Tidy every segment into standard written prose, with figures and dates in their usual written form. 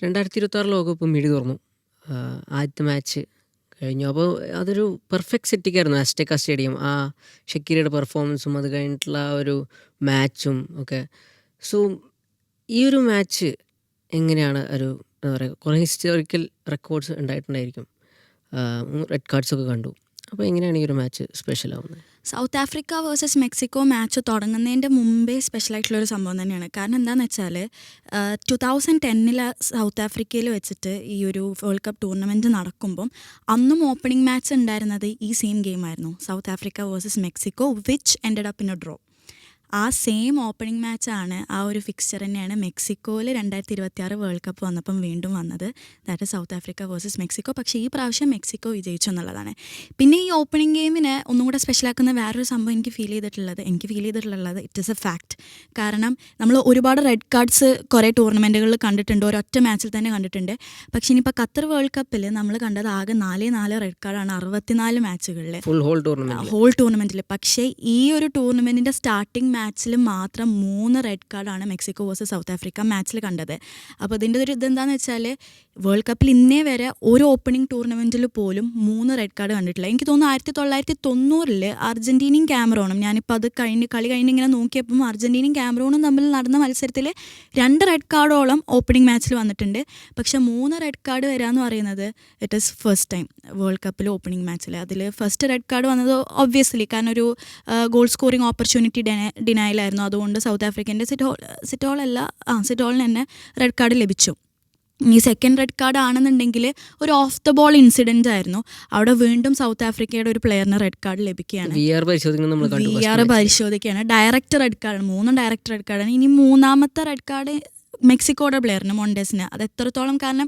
2026 ലോകകപ്പ് മിഴി തുറന്നു. ആദ്യത്തെ മാച്ച് കഴിഞ്ഞു. അപ്പോൾ അതൊരു പെർഫെക്റ്റ് സെറ്റിംഗായിരുന്നു അസ്റ്റെക്ക സ്റ്റേഡിയം. ആ ഷക്കീരയുടെ പെർഫോമൻസും അത് കഴിഞ്ഞിട്ടുള്ള ആ ഒരു മാച്ചും ഒക്കെ. സോ ഈ ഒരു മാച്ച് എങ്ങനെയാണ് ഒരു എന്താ പറയുക, കുറേ ഹിസ്റ്റോറിക്കൽ റെക്കോർഡ്സ് ഉണ്ടായിട്ടുണ്ടായിരിക്കും. റെഡ് കാർഡ്സൊക്കെ കണ്ടു. അപ്പോൾ എങ്ങനെയാണ് ഈ ഒരു മാച്ച് സ്പെഷ്യൽ ആവുന്നത്? South Africa versus Mexico match തുടങ്ങുന്നതിൻ്റെ മുമ്പേ സ്പെഷ്യലായിട്ടുള്ളൊരു സംഭവം തന്നെയാണ്. കാരണം എന്താണെന്ന് വെച്ചാൽ 2010 സൗത്ത് ആഫ്രിക്കയിൽ വെച്ചിട്ട് ഈ ഒരു വേൾഡ് കപ്പ് ടൂർണമെൻറ്റ് നടക്കുമ്പം അന്നും ഓപ്പണിംഗ് മാച്ച് ഉണ്ടായിരുന്നത് ഈ സെയിം ഗെയിമായിരുന്നു, South Africa versus Mexico, which ended up in a draw. ആ സെയിം ഓപ്പണിംഗ് മാച്ചാണ്, ആ ഒരു ഫിക്സ്ചർ തന്നെയാണ് മെക്സിക്കോയിൽ 2026 വേൾഡ് കപ്പ് വന്നപ്പം വീണ്ടും വന്നത്. That south Africa versus Mexico. പക്ഷേ ഈ പ്രാവശ്യം മെക്സിക്കോ വിജയിച്ചു എന്നുള്ളതാണ്. പിന്നെ ഈ ഓപ്പണിംഗ് ഗെയിമിനെ ഒന്നും കൂടെ സ്പെഷ്യലാക്കുന്ന വേറൊരു സംഭവം എനിക്ക് ഫീൽ ചെയ്തിട്ടുള്ളത് ഇറ്റ് ഈസ് എ ഫാക്ട്. കാരണം നമ്മൾ ഒരുപാട് റെഡ് കാർഡ്സ് കുറേ ടൂർണമെൻറ്റുകളിൽ കണ്ടിട്ടുണ്ട്, ഒരൊറ്റ മാച്ചിൽ തന്നെ കണ്ടിട്ടുണ്ട്. പക്ഷേ ഇനിയിപ്പോൾ ഖത്തർ വേൾഡ് കപ്പിൽ നമ്മൾ കണ്ടത് ആകെ 4 റെഡ് കാർഡാണ് 64 മാച്ചുകളിൽ, ഹോൾ ടൂർണമെൻറ്റിൽ. പക്ഷേ ഈ ഒരു ടൂർണമെൻറ്റിൻ്റെ സ്റ്റാർട്ടിംഗ് മാച്ചിൽ മാത്രം 3 റെഡ് കാർഡാണ് മെക്സിക്കോ വേഴ്സസ് സൗത്ത് ആഫ്രിക്ക മാച്ചിൽ കണ്ടത്. അപ്പോൾ ഇതിൻ്റെ ഒരു ഇതെന്താണെന്ന് വെച്ചാൽ വേൾഡ് കപ്പിൽ ഇന്നേ വരെ ഒരു ഓപ്പണിംഗ് ടൂർണമെൻറ്റിൽ പോലും 3 റെഡ് കാർഡ് കണ്ടിട്ടില്ല. എനിക്ക് തോന്നുന്നു 1990 അർജൻറ്റീനയും ക്യാമറൂണും, ഞാനിപ്പോൾ അത് കളി കഴിഞ്ഞ് ഇങ്ങനെ നോക്കിയപ്പം അർജൻറ്റീനയും ക്യാമറൂണും തമ്മിൽ നടന്ന മത്സരത്തിൽ 2 റെഡ് കാർഡോളം ഓപ്പണിംഗ് മാച്ചിൽ വന്നിട്ടുണ്ട്. പക്ഷേ 3 റെഡ് കാർഡ് വരാമെന്ന് പറയുന്നത് it is first time world കപ്പിൽ ഓപ്പണിംഗ് മാച്ചിൽ. അതിൽ ഫസ്റ്റ് റെഡ് കാർഡ് വന്നത് ഒബ്വിയസ്ലി കാരണം ഒരു ഗോൾ സ്കോറിംഗ് ഓപ്പർച്യൂണിറ്റി ഡിനയലായിരുന്നു. അതുകൊണ്ട് സൗത്ത് ആഫ്രിക്കൻ്റെ സിറ്റോളിന് തന്നെ റെഡ് കാർഡ് ലഭിച്ചു. ഈ സെക്കൻഡ് റെഡ് കാർഡ് ആണെന്നുണ്ടെങ്കിൽ ഒരു ഓഫ് ദ ബോൾ ഇൻസിഡൻറ്റ് ആയിരുന്നു. അവിടെ വീണ്ടും സൗത്ത് ആഫ്രിക്കയുടെ ഒരു പ്ലെയറിന് റെഡ് കാർഡ് ലഭിക്കുകയാണ്. VR പരിശോധിക്കുകയാണ്. ഡയറക്റ്റ് റെഡ് കാർഡാണ്, 3 ഡയറക്റ്റ് റെഡ് കാർഡാണ്. ഇനി 3ാമത്തെ റെഡ് കാർഡ് മെക്സിക്കോയുടെ പ്ലെയറിന് മൊണ്ടേസിന്. അത് എത്രത്തോളം, കാരണം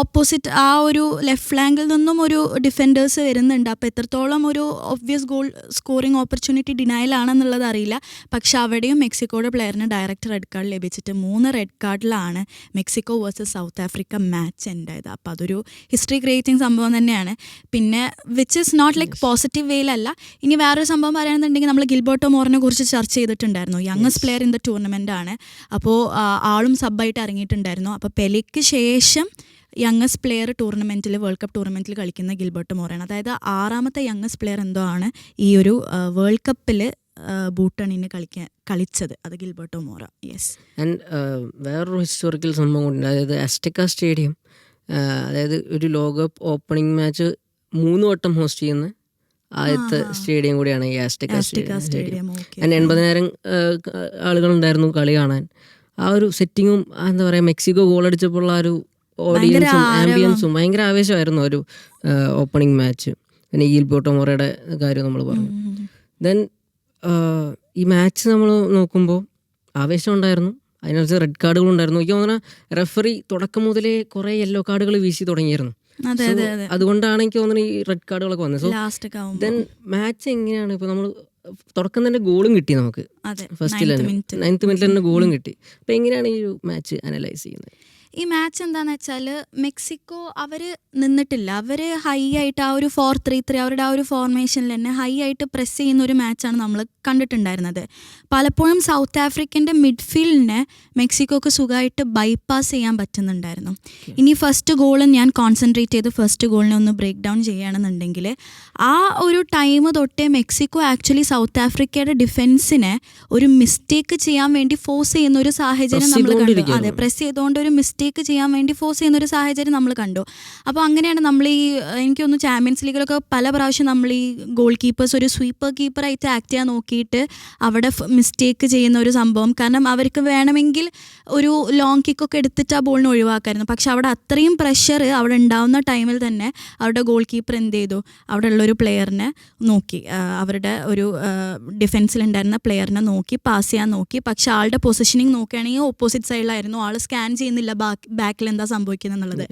ഓപ്പോസിറ്റ് ആ ഒരു ലെഫ്റ്റ് ഫ്ലാങ്കിൽ നിന്നും ഒരു ഡിഫൻഡേഴ്സ് വരുന്നുണ്ട്. അപ്പോൾ എത്രത്തോളം ഒരു ഒബ്വിയസ് ഗോൾ സ്കോറിംഗ് ഓപ്പർച്യൂണിറ്റി ഡിനയലാണെന്നുള്ളത് അറിയില്ല. പക്ഷെ അവിടെയും മെക്സിക്കോയുടെ പ്ലെയറിന് ഡയറക്റ്റ് റെഡ് കാർഡ് ലഭിച്ചിട്ട് 3 റെഡ് കാർഡിലാണ് Mexico versus South Africa match ഉണ്ടായത്. അപ്പോൾ അതൊരു ഹിസ്റ്ററി ക്രിയേറ്റിംഗ് സംഭവം തന്നെയാണ്. പിന്നെ which is not like positive വേയിലല്ല. ഇനി വേറൊരു സംഭവം പറയുകയാണെന്നുണ്ടെങ്കിൽ നമ്മൾ ഗിൽബർട്ടോ മോറിനെ കുറിച്ച് ചർച്ച ചെയ്തിട്ടുണ്ടായിരുന്നു. Youngest player in the tournament ആണ്. അപ്പോൾ ആളും സബ്ബായിട്ട് ഇറങ്ങിയിട്ടുണ്ടായിരുന്നു. അപ്പോൾ പെലെക്ക് ശേഷം യങ്ങസ്റ്റ് പ്ലെയർ ടൂർണമെൻറ്റിൽ, വേൾഡ് കപ്പ് ടൂർണമെൻറ്റിൽ കളിക്കുന്ന ഗിൽബർട്ടോ മോറയാണ്. അതായത് 6ാമത്തെ യങ്ങസ്റ്റ് പ്ലെയർ എന്തോ ആണ് ഈ ഒരു വേൾഡ് കപ്പിൽ ബൂട്ടണിന് കളിച്ചത്. അത് ഗിൽബർട്ടോ മോറ. യെസ്. ആൻഡ് വേറൊരു ഹിസ്റ്റോറിക്കൽ സംഭവം ഉണ്ട്. അതായത് അസ്റ്റെക്ക സ്റ്റേഡിയം, അതായത് ഒരു ലോകകപ്പ് ഓപ്പണിംഗ് മാച്ച് 3 വട്ടം ഹോസ്റ്റ് ചെയ്യുന്ന ആദ്യത്തെ സ്റ്റേഡിയം കൂടിയാണ് ഈ അസ്റ്റെക്ക സ്റ്റേഡിയം. 80,000 ആളുകളുണ്ടായിരുന്നു കളി കാണാൻ. ആ ഒരു സെറ്റിങ്ങും എന്താ പറയുക, മെക്സിക്കോ ഗോളടിച്ചപ്പോൾ ആ ഒരു ഓഡിയൻസും ആംബിയൻസും ഭയങ്കര ആവേശമായിരുന്നു ഒരു ഓപ്പണിംഗ് മാച്ച്. പിന്നെ ഗിൽബർട്ടോ മോറയുടെ കാര്യം നമ്മൾ പറഞ്ഞു. ദെൻ ഈ മാച്ച് നമ്മൾ നോക്കുമ്പോൾ ആവേശം ഉണ്ടായിരുന്നു, അതിനനുസരിച്ച് റെഡ് കാർഡുകളുണ്ടായിരുന്നു. എനിക്ക് തോന്നുന്ന റെഫറി തുടക്കം മുതലേ കുറേ യെല്ലോ കാർഡുകൾ വീശി തുടങ്ങിയിരുന്നു. അതുകൊണ്ടാണ് എനിക്ക് തോന്നുന്നത് ഈ റെഡ് കാർഡുകളൊക്കെ വന്നത്. സോ ദെൻ മാച്ച് എങ്ങനെയാണ്, ഇപ്പോൾ നമ്മൾ തുടക്കം തന്നെ ഗോളും കിട്ടി നമുക്ക്, ഫസ്റ്റിൽ തന്നെ 9th മിനിറ്റിൽ തന്നെ ഗോളും കിട്ടി. അപ്പോൾ എങ്ങനെയാണ് ഈ ഒരു മാച്ച് അനലൈസ് ചെയ്യുന്നത്? ഈ മാച്ച് എന്താണെന്ന് വെച്ചാൽ മെക്സിക്കോ അവർ നിന്നിട്ടില്ല. അവർ ഹൈ ആയിട്ട് ആ ഒരു 4-3-3 അവരുടെ ആ ഒരു ഫോർമേഷനിൽ തന്നെ ഹൈ ആയിട്ട് പ്രസ് ചെയ്യുന്ന ഒരു മാച്ചാണ് നമ്മൾ കണ്ടിട്ടുണ്ടായിരുന്നത്. പലപ്പോഴും സൗത്ത് ആഫ്രിക്കൻ്റെ മിഡ്ഫീൽഡിനെ മെക്സിക്കോക്ക് സുഖമായിട്ട് ബൈപ്പാസ് ചെയ്യാൻ പറ്റുന്നുണ്ടായിരുന്നു. ഇനി ഫസ്റ്റ് ഗോൾ ഞാൻ കോൺസെൻട്രേറ്റ് ചെയ്ത് ഫസ്റ്റ് ഗോളിനെ ഒന്ന് ബ്രേക്ക് ഡൗൺ ചെയ്യുകയാണെന്നുണ്ടെങ്കിൽ ആ ഒരു ടൈം തൊട്ടേ മെക്സിക്കോ ആക്ച്വലി സൗത്ത് ആഫ്രിക്കയുടെ ഡിഫെൻസിനെ ഒരു മിസ്റ്റേക്ക് ചെയ്യാൻ വേണ്ടി ഫോഴ്സ് ചെയ്യുന്ന ഒരു സാഹചര്യം നമ്മൾ കണ്ടു. അതെ, പ്രസ് ചെയ്തുകൊണ്ട് ഒരു മിസ്റ്റേക്ക് ചെയ്യാൻ വേണ്ടി ഫോഴ്സ് ചെയ്യുന്നൊരു സാഹചര്യം നമ്മൾ കണ്ടു. അപ്പോൾ അങ്ങനെയാണ് നമ്മൾ ഈ എനിക്കൊന്ന് ചാമ്പ്യൻസ് ലീഗിലൊക്കെ പല പ്രാവശ്യം നമ്മൾ ഈ ഗോൾ കീപ്പേഴ്സ് ഒരു സ്വീപ്പർ കീപ്പറായിട്ട് ആക്ട് ചെയ്യാൻ നോക്കിയിട്ട് അവിടെ മിസ്റ്റേക്ക് ചെയ്യുന്ന ഒരു സംഭവം. കാരണം അവർക്ക് വേണമെങ്കിൽ ഒരു ലോങ് കിക്കൊക്കെ എടുത്തിട്ട് ആ ബോളിനെ ഒഴിവാക്കായിരുന്നു. പക്ഷെ അവിടെ അത്രയും പ്രഷർ അവിടെ ഉണ്ടാവുന്ന ടൈമിൽ തന്നെ അവരുടെ ഗോൾ കീപ്പർ എന്ത് ചെയ്തു, അവിടെ ഉള്ളൊരു പ്ലെയറിനെ നോക്കി, അവരുടെ ഒരു ഡിഫെൻസിലുണ്ടായിരുന്ന പ്ലെയറിനെ നോക്കി പാസ് ചെയ്യാൻ നോക്കി. പക്ഷെ ആളുടെ പൊസിഷനിങ് നോക്കുകയാണെങ്കിൽ ഓപ്പോസിറ്റ് സൈഡിലായിരുന്നു. ആൾ സ്കാൻ ചെയ്യുന്നില്ല ബാക്കിൽ എന്താ സംഭവിക്കുന്നത് എന്നുള്ളത്.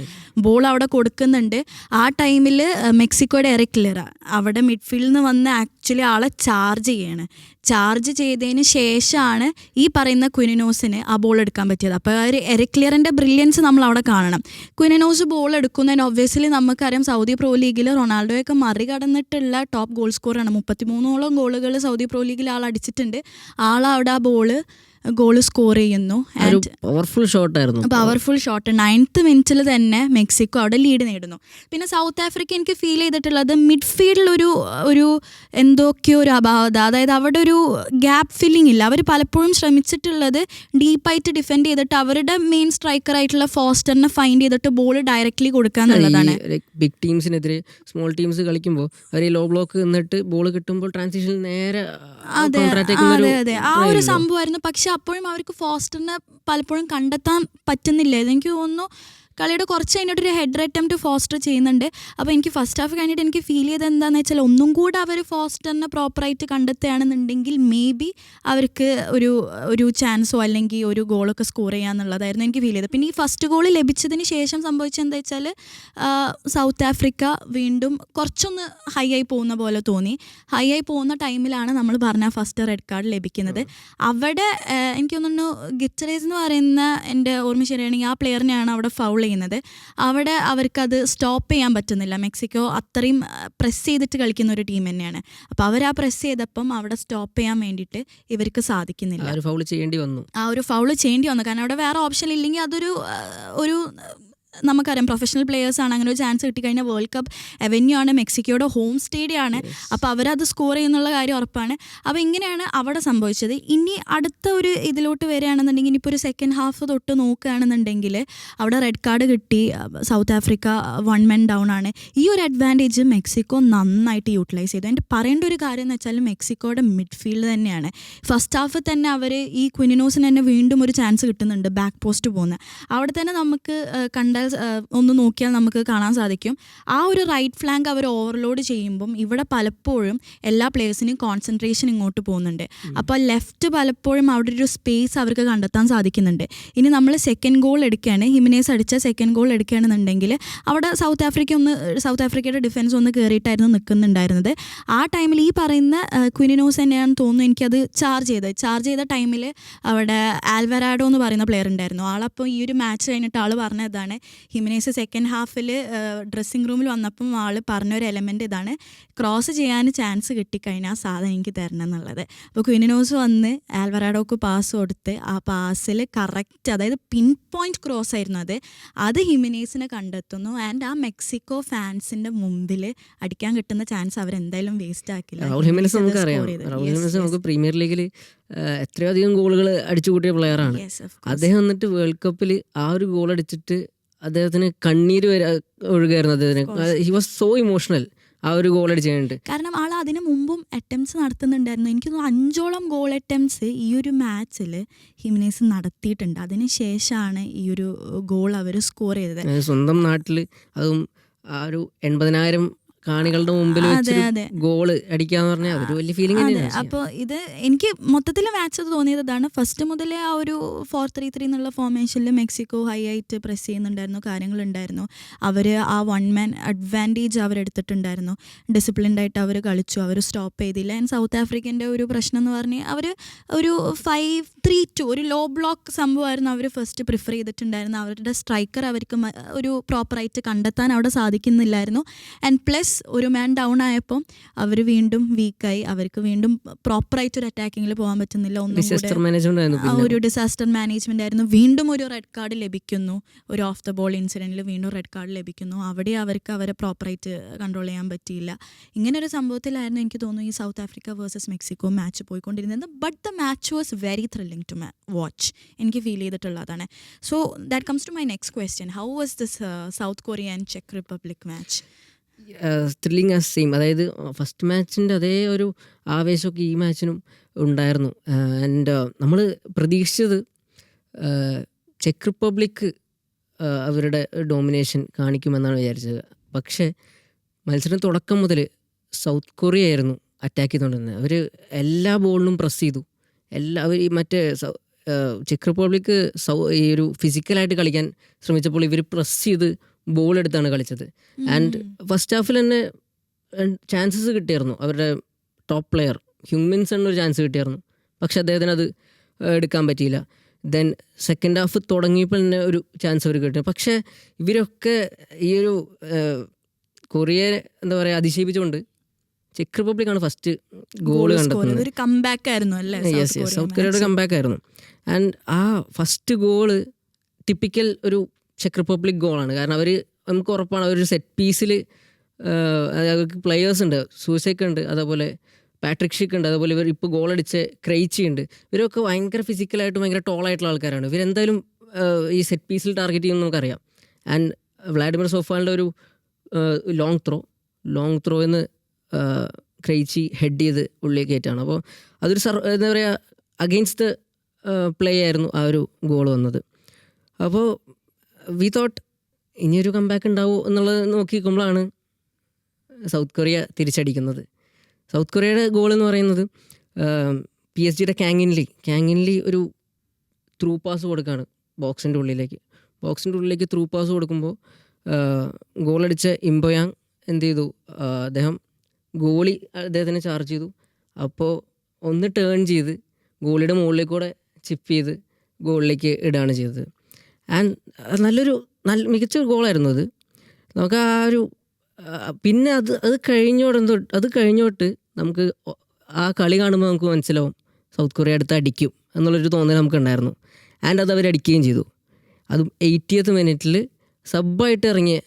ബോൾ അവിടെ കൊടുക്കുന്നുണ്ട്. ആ ടൈമിൽ മെക്സിക്കോയുടെ എറിക് ലെറ അവിടെ മിഡ്ഫീൽഡിൽ നിന്ന് വന്ന് ആക്ച്വലി ആളെ ചാർജ് ചെയ്തതിന് ശേഷമാണ് ഈ പറയുന്ന ക്വിനോസിന് ആ ബോൾ എടുക്കാൻ പറ്റിയത്. അപ്പോൾ ആ ഒരു എറിക് ലെറിൻ്റെ ബ്രില്യൻസ് നമ്മൾ അവിടെ കാണണം. ക്വിനോസ് ബോൾ എടുക്കുന്നതിന് ഒബ്വിയസ്ലി നമുക്കറിയാം സൗദി പ്രോ ലീഗിൽ റൊണാൾഡോയൊക്കെ മറികടന്നിട്ടുള്ള ടോപ്പ് ഗോൾ സ്കോറാണ്. 33ഓളം ഗോളുകൾ സൗദി പ്രോ ലീഗിൽ ആൾ അടിച്ചിട്ടുണ്ട്. ആളവിടെ ആ ബോൾ ഗോൾ സ്കോർ ചെയ്യുന്നു. ആൻഡ് പവർഫുൾ ഷോട്ടായിരുന്നു. പവർഫുൾ ഷോട്ട് 9th മിനിറ്റിൽ തന്നെ മെക്സിക്കോ അവിടെ ലീഡ് നേടുന്നു. പിന്നെ സൗത്ത് ആഫ്രിക്ക എനിക്ക് ഫീൽ ചെയ്തിട്ടുള്ളത് മിഡ്ഫീൽഡിൽ ഒരു എന്തൊക്കെയോ ഒരു അപാകത, അതായത് അവിടെ ഒരു ഗ്യാപ്പ് ഫില്ലിംഗ് ഇല്ല. അവർ പലപ്പോഴും ശ്രമിച്ചിട്ടുള്ളത് ഡീപ്പായിട്ട് ഡിഫെൻഡ് ചെയ്തിട്ട് അവരുടെ മെയിൻ സ്ട്രൈക്കർ ആയിട്ടുള്ള ഫോസ്റ്ററിനെ ഫൈൻഡ് ചെയ്തിട്ട് ബോൾ ഡയറക്റ്റ്ലി കൊടുക്കുക എന്നുള്ളതാണ്. ബിഗ് ടീംസിനെതിരെ സ്മോൾ ടീംസ് കളിക്കുമ്പോൾ അവർ ലോ ബ്ലോക്ക് നിന്നിട്ട് ബോൾ കിട്ടുമ്പോൾ ട്രാൻസിഷൻ നേരെ അതെ ആ ഒരു സംഭവമായിരുന്നു. പക്ഷെ അപ്പോഴും അവർക്ക് ഫോസ്റ്ററിനെ പലപ്പോഴും കണ്ടെത്താൻ പറ്റുന്നില്ല. എനിക്ക് തോന്നുന്നു കളിയുടെ കുറച്ച് കഴിഞ്ഞിട്ട് ഒരു ഹെഡർ അറ്റംപ്റ്റ് ഫോസ്റ്റർ ചെയ്യുന്നുണ്ട്. അപ്പോൾ എനിക്ക് ഫസ്റ്റ് ഹാഫ് കഴിഞ്ഞിട്ട് എനിക്ക് ഫീൽ ചെയ്തത് എന്താണെന്ന് വെച്ചാൽ ഒന്നും കൂടെ അവർ ഫോസ്റ്ററിനെ പ്രോപ്പറായിട്ട് കണ്ടെത്തുകയാണെന്നുണ്ടെങ്കിൽ മേ ബി അവർക്ക് ഒരു ചാൻസോ അല്ലെങ്കിൽ ഒരു ഗോളൊക്കെ സ്കോർ ചെയ്യാന്നുള്ളതായിരുന്നു എനിക്ക് ഫീൽ ചെയ്തത്. പിന്നെ ഈ ഫസ്റ്റ് ഗോൾ ലഭിച്ചതിന് ശേഷം സംഭവിച്ചത് എന്താ വെച്ചാൽ സൗത്ത് ആഫ്രിക്ക വീണ്ടും കുറച്ചൊന്ന് ഹൈ ആയി പോകുന്ന പോലെ തോന്നി. ഹൈ ആയി പോകുന്ന ടൈമിലാണ് നമ്മൾ പറഞ്ഞ ഫസ്റ്റ് റെഡ് കാർഡ് ലഭിക്കുന്നത്. അവിടെ എനിക്ക് തോന്നുന്നു ഗിറ്ററേസ് എന്ന് പറയുന്ന എൻ്റെ ഓർമ്മ ശരിയാണെങ്കിൽ ആ പ്ലെയറിനെയാണ് അവിടെ ഫൗൾ ചെയ്യുന്നത്. അവിടെ അവർക്കത് സ്റ്റോപ്പ് ചെയ്യാൻ പറ്റുന്നില്ല. മെക്സിക്കോ അത്രയും പ്രസ് ചെയ്തിട്ട് കളിക്കുന്ന ഒരു ടീം തന്നെയാണ്. അപ്പോൾ അവർ ആ പ്രസ് ചെയ്തപ്പം അവിടെ സ്റ്റോപ്പ് ചെയ്യാൻ വേണ്ടിയിട്ട് ഇവർക്ക് സാധിക്കുന്നില്ല. ആ ഒരു ഫൗൾ ചെയ്യേണ്ടി വന്നു. കാരണം അവിടെ വേറെ ഓപ്ഷൻ ഇല്ലെങ്കിൽ ഒരു നമുക്കറിയാം പ്രൊഫഷണൽ പ്ലെയേഴ്സാണ്. അങ്ങനെ ഒരു ചാൻസ് കിട്ടിക്കഴിഞ്ഞാൽ വേൾഡ് കപ്പ് അവന്യൂ ആണ്, മെക്സിക്കോയുടെ ഹോം സ്റ്റേഡിയം ആണ്. അപ്പോൾ അവരത് സ്കോർ ചെയ്യുന്നുള്ള കാര്യം ഉറപ്പാണ്. അപ്പോൾ ഇങ്ങനെയാണ് അവിടെ സംഭവിച്ചത്. ഇനി അടുത്ത ഒരു ഇതിലോട്ട് വരികയാണെന്നുണ്ടെങ്കിൽ ഇനിയിപ്പോൾ ഒരു സെക്കൻഡ് ഹാഫ് തൊട്ട് നോക്കുകയാണെന്നുണ്ടെങ്കിൽ അവിടെ റെഡ് കാർഡ് കിട്ടി, സൗത്ത് ആഫ്രിക്ക 1 man ഡൗൺ ആണ്. ഈ ഒരു അഡ്വാൻറ്റേജ് മെക്സിക്കോ നന്നായിട്ട് യൂട്ടിലൈസ് ചെയ്തു. എൻ്റെ പറയേണ്ട ഒരു കാര്യം എന്ന് വെച്ചാൽ മെക്സിക്കോയുടെ മിഡ്ഫീൽഡ് തന്നെയാണ്. ഫസ്റ്റ് ഹാഫ് തന്നെ അവർ ഈ ക്വിനിനോസിന് തന്നെ വീണ്ടും ഒരു ചാൻസ് കിട്ടുന്നുണ്ട് ബാക്ക് പോസ്റ്റ് പോകുന്ന. അവിടെ തന്നെ നമുക്ക് കണ്ടാൽ ഒന്ന് നോക്കിയാൽ നമുക്ക് കാണാൻ സാധിക്കും ആ ഒരു റൈറ്റ് ഫ്ലാങ്ക് അവർ ഓവർലോഡ് ചെയ്യുമ്പം ഇവിടെ പലപ്പോഴും എല്ലാ പ്ലേയേഴ്സിനും കോൺസെൻട്രേഷൻ ഇങ്ങോട്ട് പോകുന്നുണ്ട്. അപ്പോൾ ലെഫ്റ്റ് പലപ്പോഴും അവിടെ ഒരു സ്പേസ് അവർക്ക് കണ്ടെത്താൻ സാധിക്കുന്നുണ്ട്. ഇനി നമ്മൾ സെക്കൻഡ് ഗോൾ എടുക്കുകയാണ്, ഹിമിനേസ് അടിച്ച സെക്കൻഡ് ഗോൾ എടുക്കുകയാണെന്നുണ്ടെങ്കിൽ അവിടെ സൗത്ത് ആഫ്രിക്കയുടെ ഡിഫൻസ് ഒന്ന് കയറിയിട്ടായിരുന്നു നിൽക്കുന്നുണ്ടായിരുന്നത്. ആ ടൈമിൽ ഈ പറയുന്ന ക്വിനിനോസ് തന്നെയാണെന്ന് തോന്നുന്നു എനിക്കത് ചാർജ് ചെയ്ത ടൈമിൽ അവിടെ ആൽവരാഡോ എന്ന് പറയുന്ന പ്ലെയർ ഉണ്ടായിരുന്നു. ആളപ്പോൾ ഈ ഒരു മാച്ച് കഴിഞ്ഞിട്ട് ആൾ പറഞ്ഞതാണ്, ഹിമിനേസ് സെക്കൻഡ് ഹാഫിൽ ഡ്രസ്സിംഗ് റൂമിൽ വന്നപ്പം ആൾ പറഞ്ഞൊരു എലമെൻ്റ് ഇതാണ്, ക്രോസ് ചെയ്യാൻ ചാൻസ് കിട്ടിക്കഴിഞ്ഞാൽ ആ സാധനം എനിക്ക് തരണം എന്നുള്ളത്. അപ്പോൾ ക്വിനിനോസ് വന്ന് ആൽവറാഡോക്ക് പാസ് കൊടുത്ത് ആ പാസിൽ കറക്റ്റ്, അതായത് പിൻ പോയിൻറ്റ് ക്രോസ് ആയിരുന്നു അത് ഹിമിനേസിനെ കണ്ടെത്തുന്നു. ആൻഡ് ആ മെക്സിക്കോ ഫാൻസിൻ്റെ മുമ്പിൽ അടിക്കാൻ കിട്ടുന്ന ചാൻസ് അവരെന്തായാലും വേസ്റ്റ് ആക്കില്ല. റൗൾ ഹിമിനസ് നമുക്കറിയാം. റൗൾ ഹിമിനസ് നമുക്ക് പ്രീമിയർ ലീഗിൽ എത്രയോ അധികം ഗോളുകൾ അടിച്ചു കൂട്ടിയ പ്ലെയറാണ്. അദ്ദേഹം വന്നിട്ട് വേൾഡ് കപ്പിൽ ആ ഒരു ഗോൾ അടിച്ചിട്ട് അദ്ദേഹത്തിന് കണ്ണീര് ഒഴുകായിരുന്നു. അദ്ദേഹത്തിന് ഹി വാസ് സോ ഇമോഷണൽ ആ ഒരു ഗോൾ അടിച്ചുകൊണ്ട്. കാരണം ആൾ അതിന് മുമ്പും അറ്റംപ്റ്റ്സ് നടത്തുന്നുണ്ടായിരുന്നു. എനിക്ക് തോന്നുന്നു 5ഓളം ഗോൾ അറ്റംപ്റ്റ്സ് ഈ ഒരു മാച്ചിൽ ഹിമിനേസ് നടത്തിയിട്ടുണ്ട്. അതിന് ശേഷമാണ് ഈ ഒരു ഗോൾ അവർ സ്കോർ ചെയ്തത്. സ്വന്തം നാട്ടിൽ അതും ആ ഒരു 80,000 കാണികളുടെ മുമ്പിൽ ഗോള് അടിക്കാന്ന് പറഞ്ഞാൽ അതൊരു വലിയ ഫീലിംഗ് തന്നെയാണ്. അപ്പോൾ ഇത് എനിക്ക് മൊത്തത്തിൽ മാച്ച് തോന്നിയത് ഇതാണ്. ഫസ്റ്റ് മുതലേ ആ ഒരു 4-3-3 എന്നുള്ള ഫോർമേഷനിൽ മെക്സിക്കോ ഹൈ ആയിട്ട് പ്രസ് ചെയ്യുന്നുണ്ടായിരുന്നു, കാര്യങ്ങളുണ്ടായിരുന്നു. അവർ ആ 1 man അഡ്വാൻറ്റേജ് അവരെടുത്തിട്ടുണ്ടായിരുന്നു. ഡിസിപ്ലിൻഡ് ആയിട്ട് അവർ കളിച്ചു, അവർ സ്റ്റോപ്പ് ചെയ്തില്ല. ആൻഡ് സൗത്ത് ആഫ്രിക്കൻ്റെ ഒരു പ്രശ്നം എന്ന് പറഞ്ഞാൽ അവർ ഒരു 5-3-2 ഒരു ലോ ബ്ലോക്ക് സംഭവമായിരുന്നു അവർ ഫസ്റ്റ് പ്രിഫർ ചെയ്തിട്ടുണ്ടായിരുന്നു. അവരുടെ സ്ട്രൈക്കർ അവർക്ക് ഒരു പ്രോപ്പറായിട്ട് കണ്ടെത്താൻ അവിടെ സാധിക്കുന്നില്ലായിരുന്നു. ആൻഡ് പ്ലസ് ഒരു മാൻ ഡൗൺ ആയപ്പോൾ അവർ വീണ്ടും വീക്കായി, അവർക്ക് വീണ്ടും പ്രോപ്പറായിട്ട് ഒരു അറ്റാക്കിങ്ങിൽ പോകാൻ പറ്റുന്നില്ല. ഒരു ഡിസാസ്റ്റർ മാനേജ്മെന്റ് ആയിരുന്നു. വീണ്ടും ഒരു റെഡ് കാർഡ് ലഭിക്കുന്നു, ഒരു ഓഫ് ദ ബോൾ ഇൻസിഡൻറ്റിൽ വീണ്ടും റെഡ് കാർഡ് ലഭിക്കുന്നു. അവിടെ അവർക്ക് അവരെ പ്രോപ്പറായിട്ട് കൺട്രോൾ ചെയ്യാൻ പറ്റിയില്ല. ഇങ്ങനെ ഒരു സംഭവത്തിലായിരുന്നു എനിക്ക് തോന്നുന്നു ഈ South Africa versus Mexico match പോയിക്കൊണ്ടിരുന്നത്. But the match was very thrilling to watch. എനിക്ക് ഫീൽ ചെയ്തിട്ടുള്ളതാണ്. So that comes to my next question, how was this South Korea and ചെക്ക് Republic match? Thrilling as same. അതായത് first മാച്ചിൻ്റെ അതേ ഒരു ആവേശമൊക്കെ ഈ മാച്ചിനും ഉണ്ടായിരുന്നു. ആൻഡ് നമ്മൾ പ്രതീക്ഷിച്ചത് ചെക്ക് റിപ്പബ്ലിക് അവരുടെ ഡോമിനേഷൻ കാണിക്കുമെന്നാണ് വിചാരിച്ചത്. പക്ഷേ മത്സരം തുടക്കം മുതൽ സൗത്ത് കൊറിയ ആയിരുന്നു അറ്റാക്ക് ചെയ്തുകൊണ്ടിരുന്നത്. അവർ എല്ലാ ബോളിനും പ്രസ് ചെയ്തു. അവർ മറ്റേ ചെക്ക് റിപ്പബ്ലിക് ഈ ഒരു ഫിസിക്കലായിട്ട് കളിക്കാൻ ശ്രമിച്ചപ്പോൾ ഇവർ പ്രസ് ചെയ്ത് ബോൾ എടുത്താണ് കളിച്ചത്. ആൻഡ് ഫസ്റ്റ് ഹാഫിൽ തന്നെ ചാൻസസ് കിട്ടിയായിരുന്നു. അവരുടെ ടോപ്പ് പ്ലെയർ ഹ്യൂമിൻസ് എന്നൊരു ചാൻസ് കിട്ടിയായിരുന്നു, പക്ഷെ അദ്ദേഹത്തിന് അത് എടുക്കാൻ പറ്റിയില്ല. ദെൻ സെക്കൻഡ് ഹാഫ് തുടങ്ങിയപ്പോൾ തന്നെ ഒരു ചാൻസ് അവർ കിട്ടി. പക്ഷേ ഇവരൊക്കെ ഈ ഒരു കൊറിയയെ എന്താ പറയുക അതിശയിപ്പിച്ചുകൊണ്ട് ചെക്ക് റിപ്പബ്ലിക്കാണ് ഫസ്റ്റ് ഗോൾ കണ്ടെത്തുന്നത്. ഒരു കംബാക്ക് ആയിരുന്നു അല്ലേ സൗത്ത് കൊറിയയുടെ കംബാക്ക് ആയിരുന്നു. ആൻഡ് ആ ഫസ്റ്റ് ഗോള് ടിപ്പിക്കൽ ഒരു ചെക്ക് റിപ്പബ്ലിക് ഗോളാണ്. കാരണം അവർ നമുക്ക് ഉറപ്പാണ് അവരൊരു സെറ്റ് പീസിൽ അവർക്ക് പ്ലെയേഴ്സ് ഉണ്ട്, സൂസേക്ക് ഉണ്ട്, അതേപോലെ പാട്രിക് ഷിക്ക് ഉണ്ട്, അതേപോലെ ഇവർ ഇപ്പോൾ ഗോളടിച്ച ക്രൈച്ചി ഉണ്ട്. ഇവരൊക്കെ ഭയങ്കര ഫിസിക്കലായിട്ട് ഭയങ്കര ടോളായിട്ടുള്ള ആൾക്കാരാണ്. ഇവരെന്തായാലും ഈ സെറ്റ് പീസിൽ ടാർഗറ്റ് ചെയ്യുമെന്ന് നമുക്കറിയാം. ആൻഡ് വ്ളാഡിമിർ സോഫാലിൻ്റെ ഒരു ലോങ് ത്രോ എന്ന് ക്രൈച്ചി ഹെഡ് ചെയ്ത് ഉള്ളിലേക്ക് കയറ്റാണ്. അപ്പോൾ അതൊരു എന്താ പറയുക അഗെയിൻസ്റ്റ് ദ പ്ലേ ആയിരുന്നു ആ ഒരു ഗോൾ വന്നത്. അപ്പോൾ വി തോട്ട് ഇനിയൊരു കംബാക്ക് ഉണ്ടാവുമോ എന്നുള്ളത് നോക്കിക്കുമ്പോഴാണ് സൗത്ത് കൊറിയ തിരിച്ചടിക്കുന്നത്. സൗത്ത് കൊറിയയുടെ ഗോൾ എന്ന് പറയുന്നത് PSG കാങ്ങിൻലി ഒരു ത്രൂ പാസ് കൊടുക്കുകയാണ് ബോക്സിൻ്റെ ഉള്ളിലേക്ക് ത്രൂ പാസ് കൊടുക്കുമ്പോൾ ഗോളടിച്ച ഇംബോയാങ് എന്ത് ചെയ്തു, ഗോളി അദ്ദേഹത്തിനെ ചാർജ് ചെയ്തു. അപ്പോൾ ഒന്ന് ടേൺ ചെയ്ത് ഗോളിയുടെ മുകളിലേക്ക് കൂടെ ചിപ്പ് ചെയ്ത് ഗോളിലേക്ക് ഇടുകയാണ് ചെയ്തത്. ആൻഡ് മികച്ച ഗോളായിരുന്നു അത്. നമുക്ക് ആ ഒരു പിന്നെ അത് കഴിഞ്ഞോട്ട് നമുക്ക് ആ കളി കാണുമ്പോൾ നമുക്ക് മനസ്സിലാവും സൗത്ത് കൊറിയ അടുത്ത് അടിക്കും എന്നുള്ളൊരു തോന്നൽ നമുക്കുണ്ടായിരുന്നു. ആൻഡ് അത് അവരടിക്കുകയും ചെയ്തു. അതും 80th മിനിറ്റിൽ സബ്ബായിട്ട് ഇറങ്ങിയ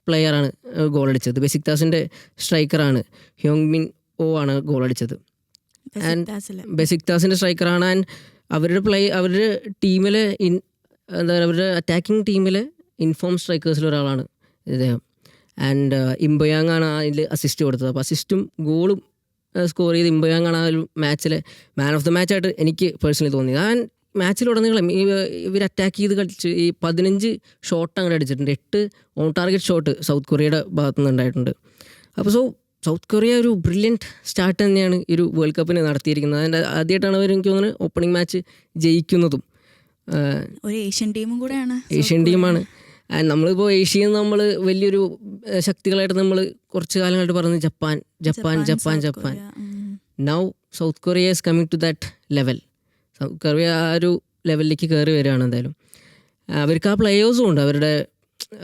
പ്ലെയറാണ് ഗോളടിച്ചത്. ബെസിക്താസിൻ്റെ സ്ട്രൈക്കറാണ് ഹ്യോങ് മിൻ ഓ ആണ് ഗോളടിച്ചത്. ബെസിക്താസിൻ്റെ സ്ട്രൈക്കറാണ്. ആൻഡ് അവരുടെ ടീമിലെ എന്താ പറയുക, അവരുടെ അറ്റാക്കിംഗ് ടീമിലെ ഇൻഫോം സ്ട്രൈക്കേഴ്സിൽ ഒരാളാണ് ഇദ്ദേഹം. ആൻഡ് ഇംബോയാങ് ആണ് അതിൽ അസിസ്റ്റ് കൊടുത്തത്. അപ്പോൾ അസിസ്റ്റും ഗോളും സ്കോർ ചെയ്ത് ഇംബോയാങ് ആണ് ആ ഒരു മാച്ചിലെ മാൻ ഓഫ് ദ മാച്ചായിട്ട് എനിക്ക് പേഴ്സണലി തോന്നിയത്. ആ മാച്ചിലുടനീളം ഇവർ അറ്റാക്ക് ചെയ്ത് കളിച്ച് ഈ 15 ഷോട്ട് അങ്ങനെ അടിച്ചിട്ടുണ്ട്. 8 ഓൺ ടാർഗറ്റ് ഷോട്ട് സൗത്ത് കൊറിയയുടെ ഭാഗത്തു നിന്ന് ഉണ്ടായിട്ടുണ്ട്. അപ്പോൾ സൗത്ത് കൊറിയ ഒരു ബ്രില്യൻറ്റ് സ്റ്റാർട്ട് തന്നെയാണ് ഈ ഒരു വേൾഡ് കപ്പിന് നടത്തിയിരിക്കുന്നത്. അതിൻ്റെ ആദ്യമായിട്ടാണ് അവർ എനിക്ക് തോന്നുന്നത് ഓപ്പണിംഗ് മാച്ച് ജയിക്കുന്നതും. ഒരു ഏഷ്യൻ ടീമും കൂടെയാണ്, ഏഷ്യൻ ടീമാണ്. നമ്മളിപ്പോൾ ഏഷ്യയിൽ നമ്മൾ വലിയൊരു ശക്തികളായിട്ട് നമ്മൾ കുറച്ച് കാലങ്ങളായിട്ട് പറഞ്ഞത് Japan. Now South Korea is coming to that level. South Korea ആ ഒരു ലെവലിലേക്ക് കയറി വരികയാണ്. എന്തായാലും അവർക്ക് ആ പ്ലെയേഴ്സും ഉണ്ട്. അവരുടെ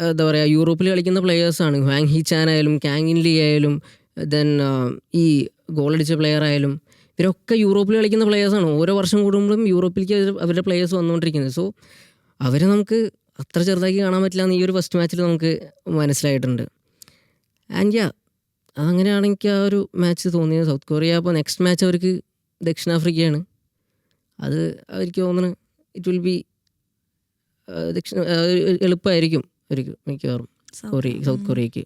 എന്താ പറയുക, യൂറോപ്പിൽ കളിക്കുന്ന പ്ലെയേഴ്സാണ്. ഹ്വാങ് ഹി ചാൻ ആയാലും കാങ്ങിൻലി ആയാലും ദെൻ ഈ ഗോളടിച്ച പ്ലെയർ ആയാലും ഇവരൊക്കെ യൂറോപ്പിൽ കളിക്കുന്ന പ്ലെയേഴ്സാണ്. ഓരോ വർഷം കൂടുമ്പോഴും യൂറോപ്പിലേക്ക് അവരുടെ പ്ലെയേഴ്സ് വന്നുകൊണ്ടിരിക്കുന്നത്. സോ അവരെ നമുക്ക് അത്ര ചെറുതാക്കി കാണാൻ പറ്റില്ല എന്ന് ഈ ഒരു ഫസ്റ്റ് മാച്ചിൽ നമുക്ക് മനസ്സിലായിട്ടുണ്ട്. ആൻഡ് അതങ്ങനെയാണ് എനിക്ക് ആ ഒരു മാച്ച് തോന്നിയത്. സൗത്ത് കൊറിയ അപ്പോൾ നെക്സ്റ്റ് മാച്ച് അവർക്ക് ദക്ഷിണാഫ്രിക്കയാണ്. അത് അവർക്ക് തോന്നുന്നത് ഇറ്റ് വിൽ ബി എളുപ്പമായിരിക്കും അവർക്ക് മിക്കവാറും സൗത്ത് കൊറിയക്ക്.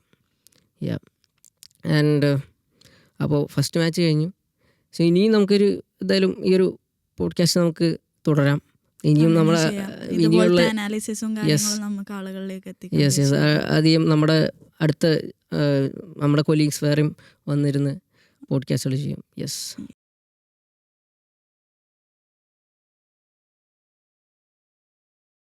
ആൻഡ് അപ്പോൾ ഫസ്റ്റ് മാച്ച് കഴിഞ്ഞു. സോ ഇനിയും നമുക്കൊരു എന്തായാലും ഈ ഒരു പോഡ്കാസ്റ്റ് നമുക്ക് തുടരാം. ഇനിയും നമ്മളെ ഇനിയുള്ള അധികം നമ്മുടെ അടുത്ത നമ്മുടെ കൊലീഗ്സ് വേറെയും വന്നിരുന്ന് പോഡ്കാസ്റ്റുകൾ ചെയ്യും. യെസ്.